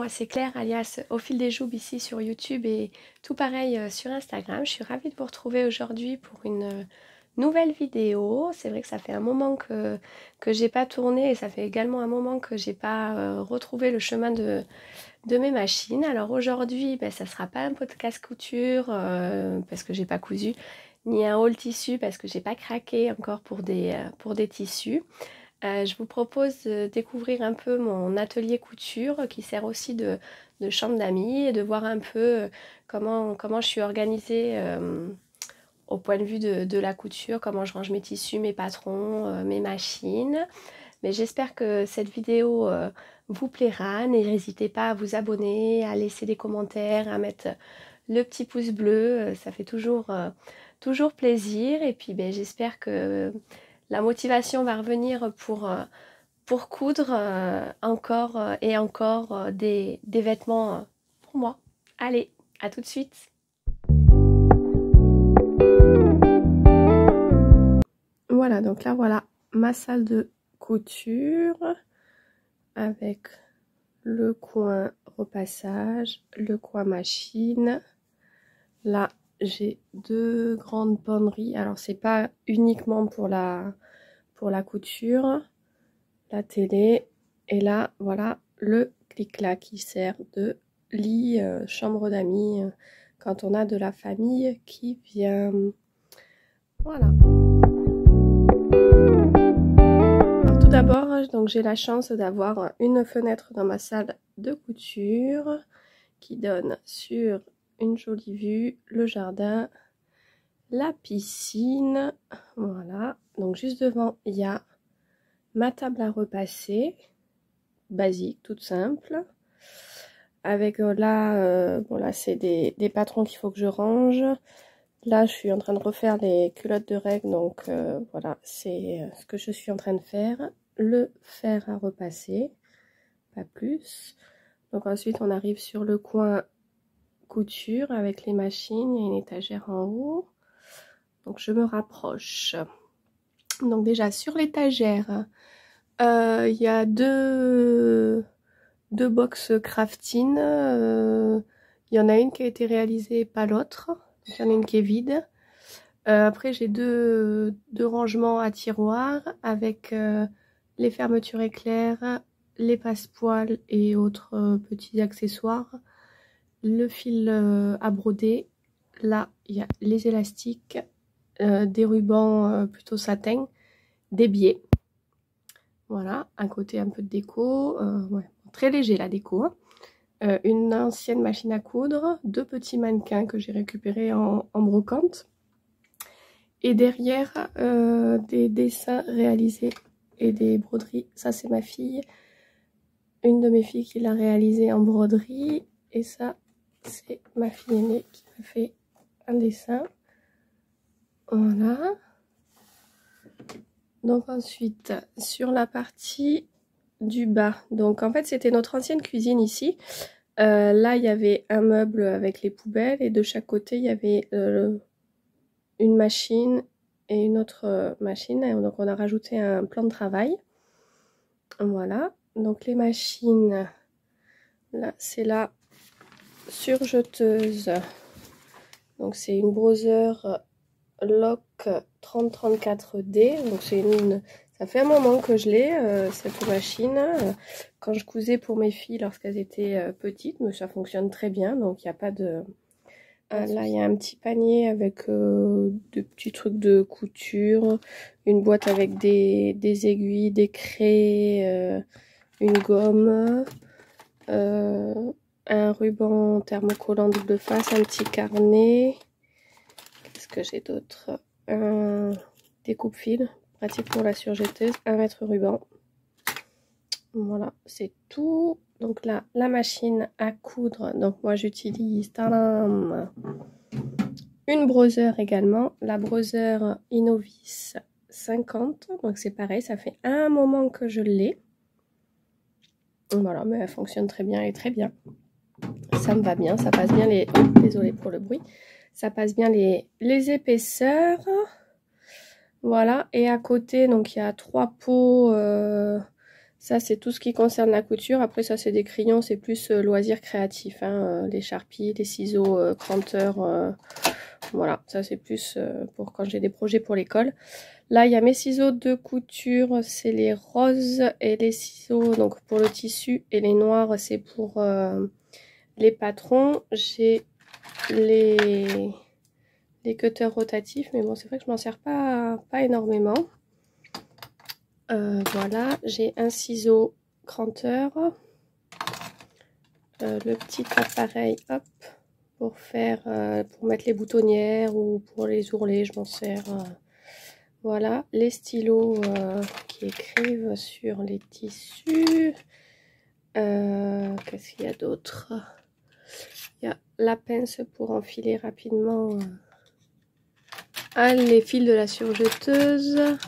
moi c'est Claire alias Au fil des Joubes ici sur YouTube et tout pareil sur Instagram. Je suis ravie de vous retrouver aujourd'hui pour une nouvelle vidéo. C'est vrai que ça fait un moment que j'ai pas tourné et ça fait également un moment que j'ai pas retrouvé le chemin de mes machines. Alors aujourd'hui, ben, ça sera pas un podcast couture parce que j'ai pas cousu, ni un haul tissu parce que j'ai pas craqué encore pour des tissus. Je vous propose de découvrir un peu mon atelier couture qui sert aussi de chambre d'amis et de voir un peu comment je suis organisée au point de vue de la couture, comment je range mes tissus, mes patrons, mes machines. Mais j'espère que cette vidéo vous plaira. N'hésitez pas à vous abonner, à laisser des commentaires, à mettre le petit pouce bleu. Ça fait toujours plaisir. Et puis ben, j'espère que la motivation va revenir pour coudre encore et encore des vêtements pour moi. Allez, à tout de suite. Voilà, donc là voilà ma salle de couture avec le coin repassage, le coin machine. Là j'ai deux grandes bonneries. Alors c'est pas uniquement pour la couture, la télé, et là voilà le clic-clac qui sert de lit, chambre d'amis quand on a de la famille qui vient. Voilà. Alors, tout d'abord, donc j'ai la chance d'avoir une fenêtre dans ma salle de couture qui donne sur une jolie vue, le jardin, la piscine. Voilà, donc juste devant il y a ma table à repasser, basique, toute simple, avec là, bon là c'est des patrons qu'il faut que je range. Là je suis en train de refaire les culottes de règle, donc voilà, c'est ce que je suis en train de faire, le fer à repasser, pas plus. Donc ensuite on arrive sur le coin couture avec les machines, il y a une étagère en haut, donc je me rapproche. Donc déjà sur l'étagère, il y a deux box crafting. Il y en a une qui a été réalisée, pas l'autre. Il y en a une qui est vide. Après j'ai deux rangements à tiroirs avec les fermetures éclairs, les passepoils et autres petits accessoires. Le fil à broder. Là il y a les élastiques, des rubans plutôt satin, des biais. Voilà, à côté un peu de déco, ouais, très léger la déco, hein. Une ancienne machine à coudre, deux petits mannequins que j'ai récupérés en brocante. Et derrière, des dessins réalisés et des broderies. Ça, c'est ma fille, une de mes filles qui l'a réalisé en broderie. Et ça, c'est ma fille aînée qui m'a fait un dessin. Voilà. Donc ensuite, sur la partie du bas, donc en fait c'était notre ancienne cuisine ici. Là il y avait un meuble avec les poubelles et de chaque côté il y avait une machine et une autre machine. Et donc on a rajouté un plan de travail. Voilà, donc les machines, là c'est la surjeteuse. Donc c'est une Brother Lock 3034D. Donc c'est ça fait un moment que je l'ai, cette machine. Quand je cousais pour mes filles lorsqu'elles étaient petites, mais ça fonctionne très bien, donc il n'y a pas de... là, il y a un petit panier avec des petits trucs de couture, une boîte avec des aiguilles, des craies, une gomme, un ruban thermocollant double face, un petit carnet. Qu'est-ce que j'ai d'autre? Des coupe-fils, pratique pour la surjeteuse, un mètre ruban. Voilà, c'est tout. Donc là, la machine à coudre. Donc moi j'utilise une Brother également, la Brother Innovis 50. Donc c'est pareil, ça fait un moment que je l'ai. Voilà, mais elle fonctionne très bien et très bien. Ça me va bien, ça passe bien les... Oh, désolée pour le bruit. Ça passe bien les épaisseurs. Voilà, et à côté, donc il y a trois pots Ça, c'est tout ce qui concerne la couture. Après, ça, c'est des crayons, c'est plus loisirs créatifs. Hein, les charpies, les ciseaux, cranteurs. Voilà, ça, c'est plus pour quand j'ai des projets pour l'école. Là, il y a mes ciseaux de couture, c'est les roses et les ciseaux donc pour le tissu. Et les noirs, c'est pour les patrons. J'ai les cutters rotatifs, mais bon, c'est vrai que je m'en sers pas énormément. Voilà, j'ai un ciseau cranteur, le petit appareil, hop, pour faire, pour mettre les boutonnières ou pour les ourlets, je m'en sers. Voilà, les stylos qui écrivent sur les tissus. Qu'est-ce qu'il y a d'autre? Il y a la pince pour enfiler rapidement les fils de la surjeteuse.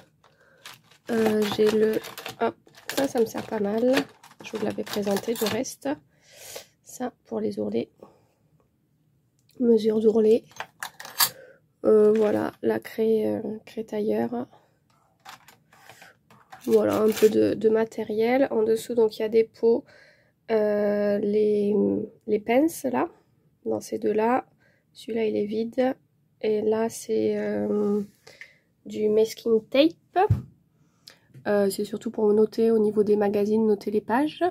J'ai le... Hop, ça me sert pas mal. Je vous l'avais présenté du reste. Ça pour les ourlets. Mesure d'ourlet. Voilà, la craie tailleur. Voilà, un peu de matériel. En dessous, donc, il y a des pots. Les pinces, là. Dans ces deux-là. Celui-là, il est vide. Et là, c'est du masking tape. C'est surtout pour noter au niveau des magazines, noter les pages.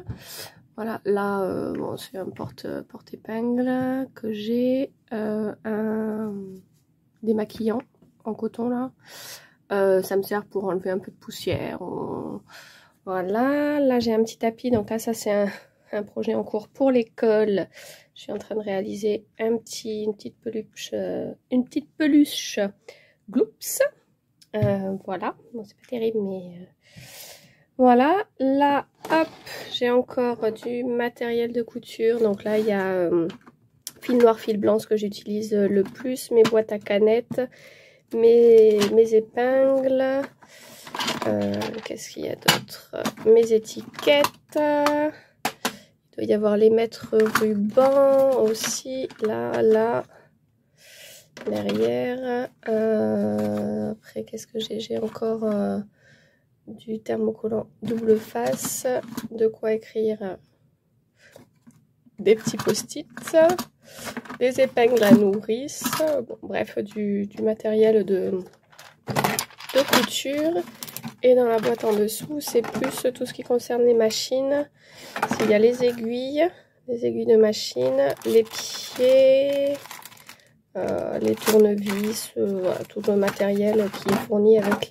Voilà, là, bon, c'est un porte-épingle que j'ai. Démaquillant en coton, là. Ça me sert pour enlever un peu de poussière. Voilà, là, j'ai un petit tapis. Donc là, ça, c'est un projet en cours pour l'école. Je suis en train de réaliser une petite peluche Gloops. Voilà, bon, c'est pas terrible, mais voilà. Là, hop, j'ai encore du matériel de couture. Donc là, il y a fil noir, fil blanc, ce que j'utilise le plus, mes boîtes à canettes, mes épingles. Qu'est-ce qu'il y a d'autre? Mes étiquettes. Il doit y avoir les mètres rubans aussi. Là. Derrière. Après, qu'est-ce que j'ai? J'ai encore du thermocollant double face. De quoi écrire des petits post-it. Des épingles à nourrice. Bon, bref, du matériel de couture. Et dans la boîte en dessous, c'est plus tout ce qui concerne les machines. Il y a les aiguilles de machine, les pieds, les tournevis, voilà, tout le matériel qui est fourni avec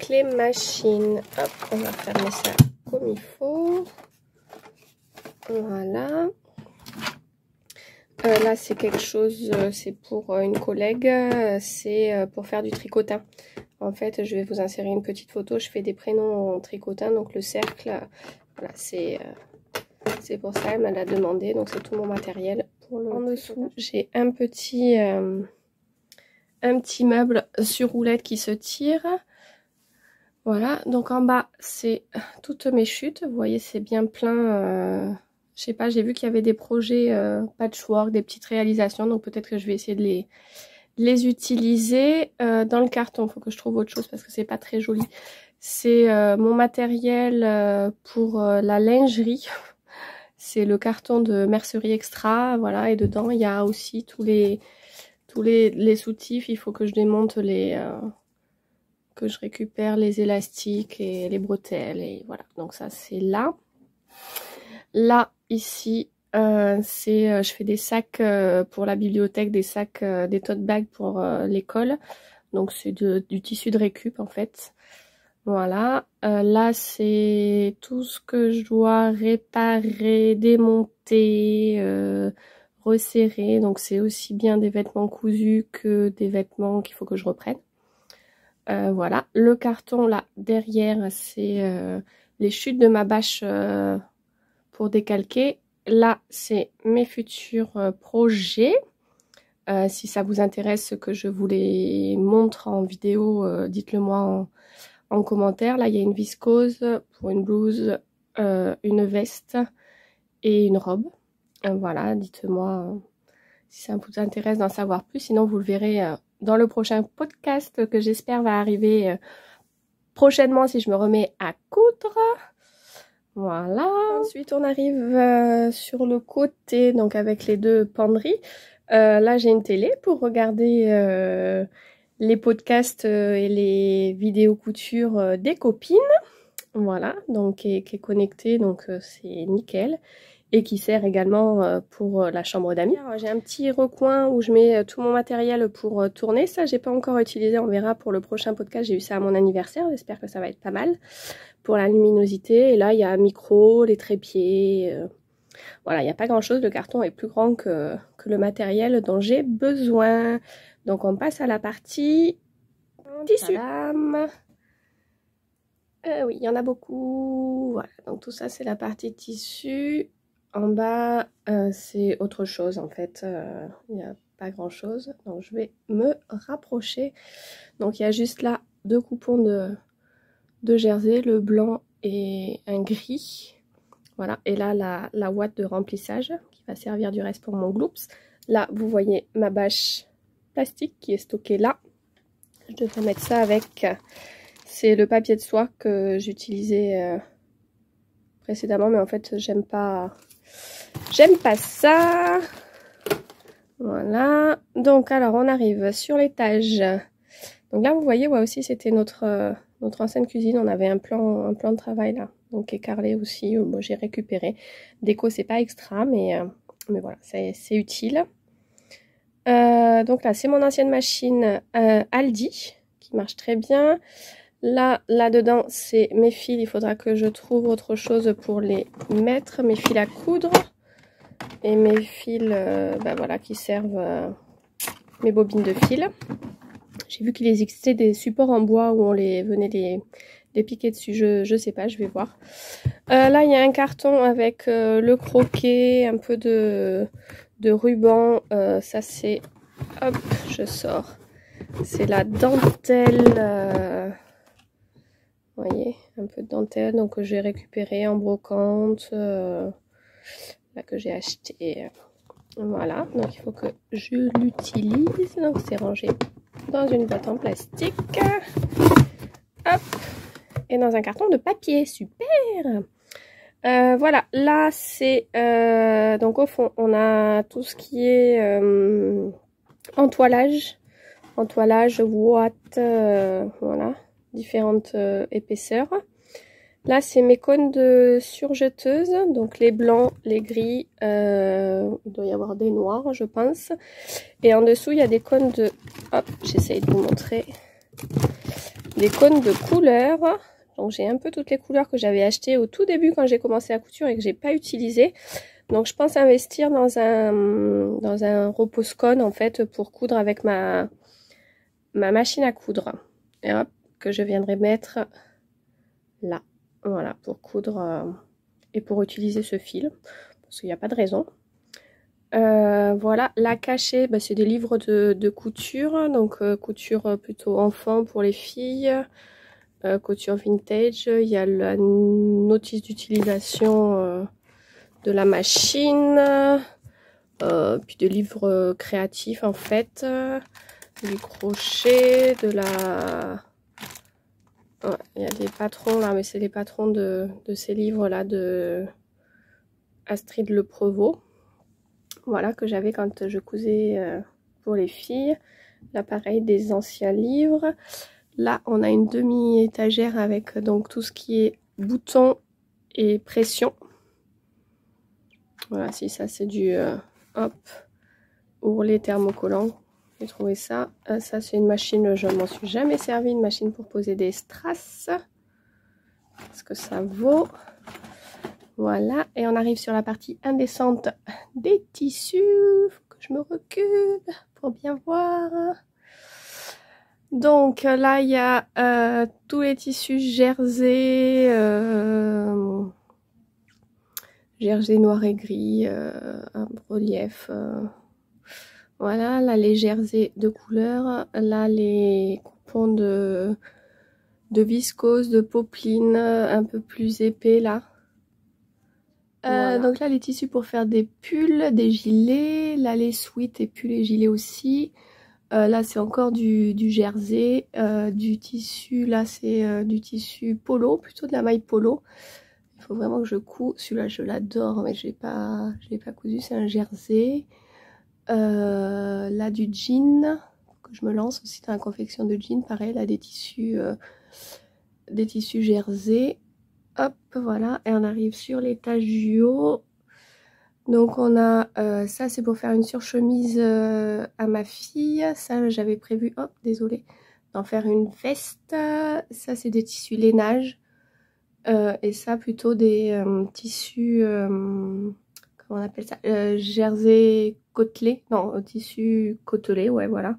les machines. Hop, on va fermer ça comme il faut. Voilà. Là, c'est quelque chose, c'est pour une collègue, c'est pour faire du tricotin. En fait, je vais vous insérer une petite photo. Je fais des prénoms en tricotin, donc le cercle, voilà, c'est pour ça. Elle m'a demandé, donc c'est tout mon matériel. En dessous, j'ai un petit meuble sur roulette qui se tire. Voilà, donc en bas, c'est toutes mes chutes. Vous voyez, c'est bien plein. Je sais pas, j'ai vu qu'il y avait des projets patchwork, des petites réalisations, donc peut-être que je vais essayer de les utiliser. Dans le carton, il faut que je trouve autre chose parce que c'est pas très joli. C'est mon matériel pour la lingerie. C'est le carton de Mercerie Extra, voilà, et dedans il y a aussi tous les soutifs. Il faut que je démonte que je récupère les élastiques et les bretelles, et voilà. Donc ça c'est là. Là, ici, je fais des sacs pour la bibliothèque, des sacs, des tote bags pour l'école. Donc c'est du tissu de récup en fait. Voilà. Là, c'est tout ce que je dois réparer, démonter, resserrer. Donc c'est aussi bien des vêtements cousus que des vêtements qu'il faut que je reprenne. Voilà. Le carton là derrière, c'est les chutes de ma bâche pour décalquer. Là, c'est mes futurs projets. Si ça vous intéresse que je vous les montre en vidéo, dites-le moi en commentaire. Là, il y a une viscose pour une blouse, une veste et une robe. Voilà, dites-moi si ça vous intéresse d'en savoir plus. Sinon, vous le verrez dans le prochain podcast que j'espère va arriver prochainement si je me remets à coudre. Voilà. Ensuite, on arrive sur le côté, donc avec les deux penderies. Là, j'ai une télé pour regarder les podcasts et les vidéos couture des copines. Voilà, donc qui est connectée, donc c'est nickel. Et qui sert également pour la chambre d'amis. J'ai un petit recoin où je mets tout mon matériel pour tourner. Ça, j'ai pas encore utilisé, on verra pour le prochain podcast. J'ai eu ça à mon anniversaire, j'espère que ça va être pas mal pour la luminosité. Et là, il y a un micro, les trépieds. Voilà, il n'y a pas grand chose. Le carton est plus grand que le matériel dont j'ai besoin. Donc, on passe à la partie tissu. Oui, il y en a beaucoup. Voilà, donc tout ça, c'est la partie tissu. En bas, c'est autre chose en fait, il n'y a pas grand chose, donc je vais me rapprocher. Donc il y a juste là deux coupons de jersey, le blanc et un gris. Voilà, et là la ouate de remplissage qui va servir du reste pour mon gloops. Là, vous voyez ma bâche plastique qui est stockée là. Je devrais mettre ça avec, c'est le papier de soie que j'utilisais précédemment, mais en fait j'aime pas ça. Voilà. Donc alors on arrive sur l'étage. Donc là vous voyez, ouais, aussi c'était notre ancienne cuisine. On avait un plan de travail là. Donc écarlé aussi. Bon, j'ai récupéré. Déco c'est pas extra, mais voilà, c'est utile. Donc là c'est mon ancienne machine Aldi qui marche très bien. Là-dedans, c'est mes fils. Il faudra que je trouve autre chose pour les mettre. Mes fils à coudre. Et mes fils ben voilà, qui servent mes bobines de fil. J'ai vu qu'il existait des supports en bois où on venait les piquer dessus. Je sais pas, je vais voir. Là, il y a un carton avec le croquet, un peu de ruban. Ça, c'est... Hop, je sors. C'est la dentelle... Vous voyez, un peu de dentelle, donc que j'ai récupéré en brocante, là que j'ai acheté. Voilà, donc il faut que je l'utilise. Donc c'est rangé dans une boîte en plastique. Hop, et dans un carton de papier, super. Voilà, là c'est donc au fond on a tout ce qui est entoilage, ouate, voilà. Différentes épaisseurs. Là, c'est mes cônes de surjeteuse. Donc, les blancs, les gris. Il doit y avoir des noirs, je pense. Et en dessous, il y a des cônes de... Hop, j'essaye de vous montrer. Des cônes de couleurs. Donc, j'ai un peu toutes les couleurs que j'avais achetées au tout début quand j'ai commencé la couture et que j'ai pas utilisées. Donc, je pense investir dans un repose-cône, en fait, pour coudre avec ma machine à coudre. Et hop, que je viendrai mettre là, voilà, pour coudre et pour utiliser ce fil, parce qu'il n'y a pas de raison. Voilà, la cachée, bah, c'est des livres de couture, donc couture plutôt enfant pour les filles, couture vintage. Il y a la notice d'utilisation de la machine, puis des livres créatifs en fait, du crochet, de la... Ouais, il y a des patrons là, mais c'est les patrons de ces livres là de Astrid Le Prevot. Voilà, que j'avais quand je cousais pour les filles. Là pareil, des anciens livres. Là on a une demi-étagère avec donc tout ce qui est boutons et pression. Voilà, si ça c'est du hop, ourlet thermocollant. J'ai trouvé ça. Ça, c'est une machine, je ne m'en suis jamais servi, une machine pour poser des strass. Parce que ça vaut. Voilà. Et on arrive sur la partie indécente des tissus. Faut que je me recule pour bien voir. Donc là, il y a tous les tissus jersey. Jersey noir et gris. Un relief. Voilà, là les jerseys de couleur, là les coupons de viscose, de popeline un peu plus épais là. Voilà. Donc là les tissus pour faire des pulls, des gilets, là les sweats et pulls et gilets aussi. Là c'est encore du jersey, du tissu, là c'est du tissu polo, plutôt de la maille polo. Il faut vraiment que je couds. Celui-là je l'adore mais je l'ai pas cousu, c'est un jersey. Là du jean, que je me lance aussi dans la confection de jean, pareil là des tissus jersey. Hop, voilà, et on arrive sur les taches du haut. Donc on a, ça c'est pour faire une surchemise à ma fille. Ça j'avais prévu, hop, désolé, d'en faire une veste. Ça c'est des tissus lainage. Et ça plutôt des tissus, comment on appelle ça, jersey côtelé, non, tissu côtelé, ouais voilà.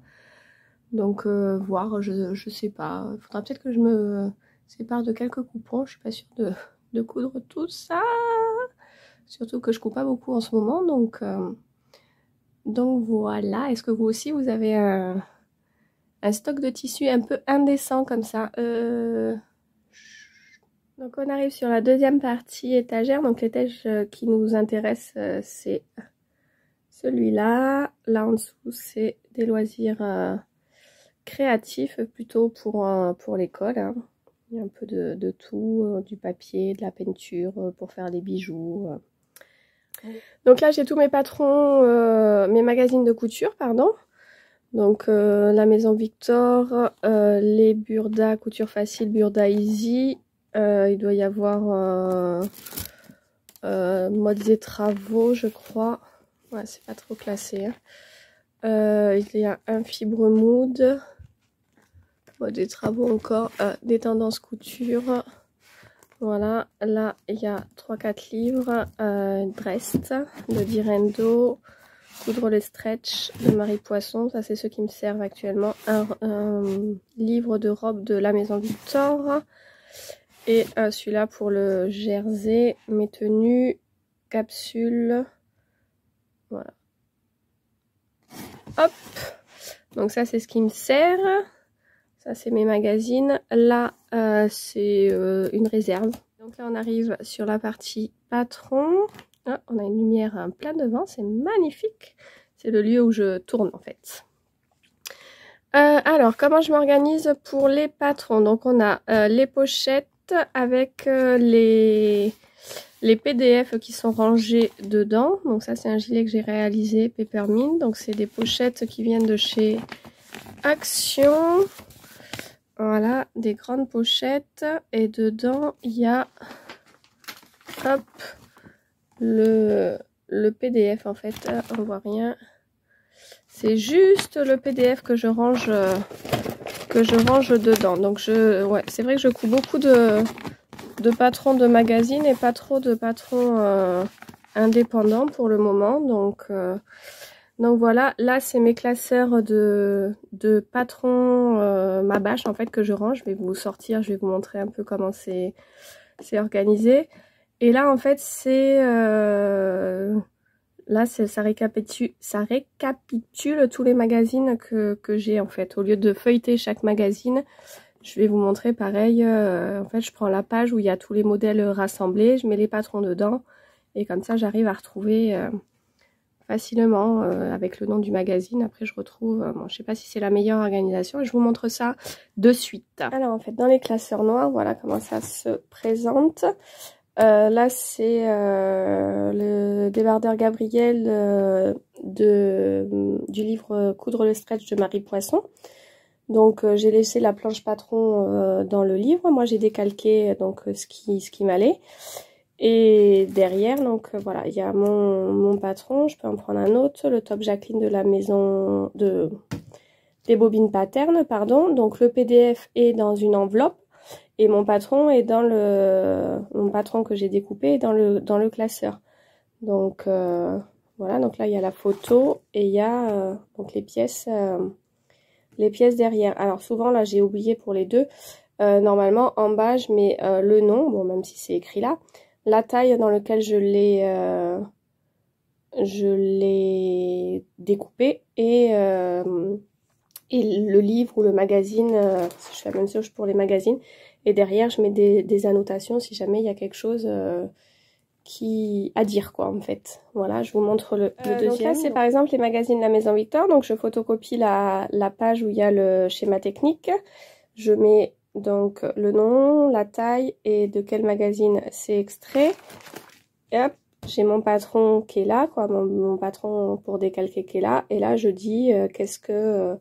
Donc voir, je sais pas, il faudra peut-être que je me sépare de quelques coupons, je suis pas sûre de coudre tout ça. Surtout que je couds pas beaucoup en ce moment, donc voilà. Est-ce que vous aussi vous avez un stock de tissus un peu indécent comme ça? Donc on arrive sur la deuxième partie étagère. Donc l'étage qui nous intéresse c'est celui-là. Là en dessous c'est des loisirs créatifs plutôt pour l'école, hein. Il y a un peu de tout, du papier, de la peinture pour faire des bijoux. Donc là j'ai tous mes patrons, mes magazines de couture, pardon. Donc la Maison Victor, les Burda Couture Facile, Burda Easy. Il doit y avoir modes et travaux, je crois. Ouais, c'est pas trop classé, hein. Il y a un Fibre Mood. Mode et travaux encore. Des tendances couture. Voilà, là il y a 3-4 livres. Drest de Direndo. Coudre le stretch de Marie Poisson, ça c'est ceux qui me servent actuellement. Un livre de robe de la Maison Victor. Et celui-là pour le jersey, mes tenues, capsules. Voilà. Hop. Donc ça c'est ce qui me sert. Ça c'est mes magazines. Là c'est une réserve. Donc là on arrive sur la partie patron. Ah, on a une lumière plein devant, c'est magnifique. C'est le lieu où je tourne en fait. Alors, comment je m'organise pour les patrons? Donc, on a les pochettes avec les PDF qui sont rangés dedans. Donc, ça, c'est un gilet que j'ai réalisé Peppermint. Donc, c'est des pochettes qui viennent de chez Action. Voilà, des grandes pochettes. Et dedans, il y a... Hop, le PDF en fait, on voit rien, c'est juste le PDF que je range dedans. Donc ouais, c'est vrai que je couds beaucoup de patrons de magazines et pas trop de patrons indépendants pour le moment. Donc voilà, là c'est mes classeurs de patrons, ma bâche en fait que je range. Je vais vous sortir, je vais vous montrer un peu comment c'est organisé. Et là, en fait, ça récapitule tous les magazines que j'ai, en fait. Au lieu de feuilleter chaque magazine, je vais vous montrer pareil. En fait, je prends la page où il y a tous les modèles rassemblés, je mets les patrons dedans. Et comme ça, j'arrive à retrouver facilement avec le nom du magazine. Après, je retrouve, bon, je sais pas si c'est la meilleure organisation. Et je vous montre ça de suite. Alors, en fait, dans les classeurs noirs, voilà comment ça se présente. Là c'est le débardeur Gabriel du livre Coudre le stretch de Marie Poisson. Donc j'ai laissé la planche patron dans le livre. Moi j'ai décalqué donc ce qui m'allait. Et derrière donc voilà, il y a mon patron. Je peux en prendre un autre, le top Jacqueline de la maison des bobines paternes, pardon. Donc le PDF est dans une enveloppe. Et mon patron est dans mon patron que j'ai découpé est dans le classeur. Donc voilà, donc là il y a la photo et il y a donc les pièces derrière. Alors souvent là j'ai oublié pour les deux. Normalement en bas je mets le nom, bon même si c'est écrit là, la taille dans laquelle je l'ai découpé et le livre ou le magazine, je fais la même chose pour les magazines. Et derrière, je mets des annotations si jamais il y a quelque chose à dire quoi en fait. Voilà, je vous montre le deuxième. Donc là c'est par exemple les magazines La Maison Victor, donc je photocopie la page où il y a le schéma technique. Je mets donc le nom, la taille et de quel magazine c'est extrait. Et hop, j'ai mon patron qui est là, quoi, mon patron pour décalquer qui est là. Et là je dis qu'est-ce que...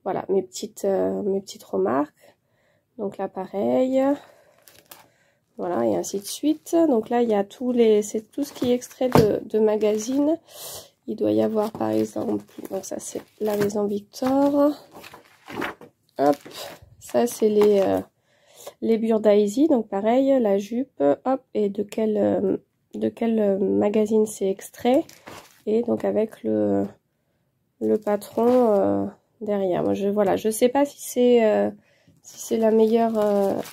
voilà, mes petites remarques. Donc là pareil... Voilà, et ainsi de suite. Donc là, il y a c'est tout ce qui est extrait de magazines. Il doit y avoir, par exemple, donc ça c'est La Maison Victor. Hop, ça c'est les Burdaisy. Donc pareil, la jupe. Hop, et de quel magazine c'est extrait. Et donc avec le patron derrière. Moi, voilà, je sais pas si c'est la meilleure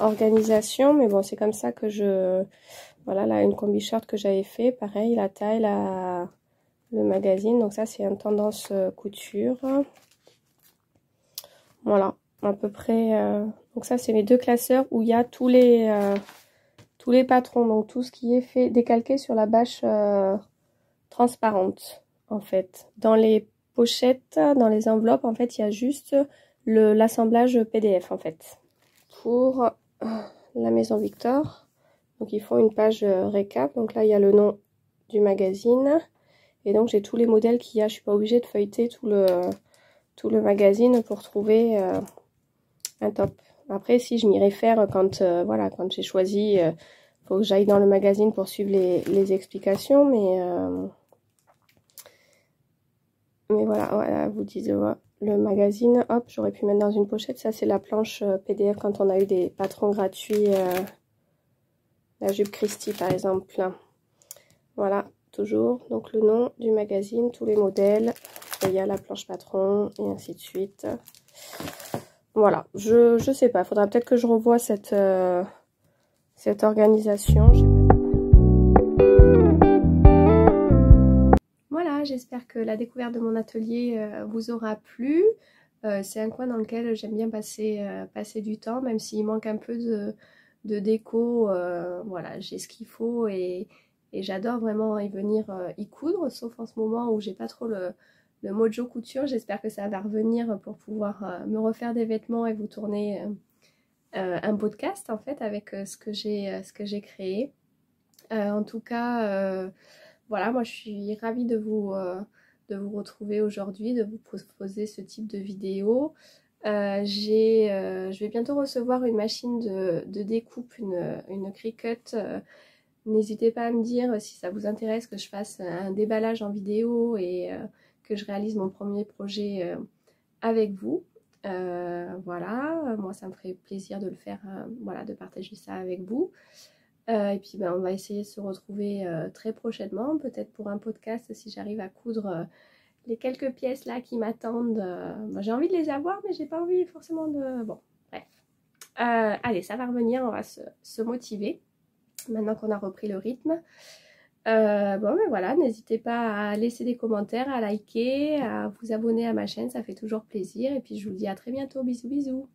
organisation, mais bon, c'est comme ça que voilà, là, une combi short que j'avais fait, pareil, la taille, le magazine, donc ça, c'est une tendance couture. Voilà, à peu près, donc ça, c'est mes deux classeurs où il y a tous les patrons, donc tout ce qui est fait, décalqué sur la bâche transparente, en fait. Dans les pochettes, dans les enveloppes, en fait, il y a juste l'assemblage PDF en fait. Pour La Maison Victor, donc ils font une page récap, donc là il y a le nom du magazine et donc j'ai tous les modèles qu'il y a. Je suis pas obligée de feuilleter tout le magazine pour trouver un top. Après si je m'y réfère quand voilà, quand j'ai choisi, faut que j'aille dans le magazine pour suivre les explications, mais voilà, vous dites le magazine, hop, j'aurais pu mettre dans une pochette. Ça, c'est la planche PDF quand on a eu des patrons gratuits. La jupe Christie, par exemple. Voilà, toujours. Donc, le nom du magazine, tous les modèles. Et il y a la planche patron, et ainsi de suite. Voilà, je sais pas. Il faudra peut-être que je revoie cette organisation. Voilà, j'espère que la découverte de mon atelier vous aura plu. C'est un coin dans lequel j'aime bien passer du temps, même s'il manque un peu de déco. Voilà, j'ai ce qu'il faut et j'adore vraiment y venir y coudre, sauf en ce moment où j'ai pas trop le mojo couture. J'espère que ça va revenir pour pouvoir me refaire des vêtements et vous tourner un podcast en fait avec ce que j'ai créé. En tout cas, voilà, moi je suis ravie de vous retrouver aujourd'hui, de vous proposer ce type de vidéo. Je vais bientôt recevoir une machine de découpe, une Cricut. N'hésitez pas à me dire si ça vous intéresse que je fasse un déballage en vidéo et que je réalise mon premier projet avec vous. Voilà, moi ça me ferait plaisir de le faire, voilà, de partager ça avec vous. Et puis on va essayer de se retrouver très prochainement, peut-être pour un podcast si j'arrive à coudre les quelques pièces là qui m'attendent. J'ai envie de les avoir, mais j'ai pas envie forcément de... Bon, bref. Allez, ça va revenir, on va se motiver maintenant qu'on a repris le rythme. Bon, mais voilà, n'hésitez pas à laisser des commentaires, à liker, à vous abonner à ma chaîne, ça fait toujours plaisir. Et puis je vous dis à très bientôt, bisous bisous.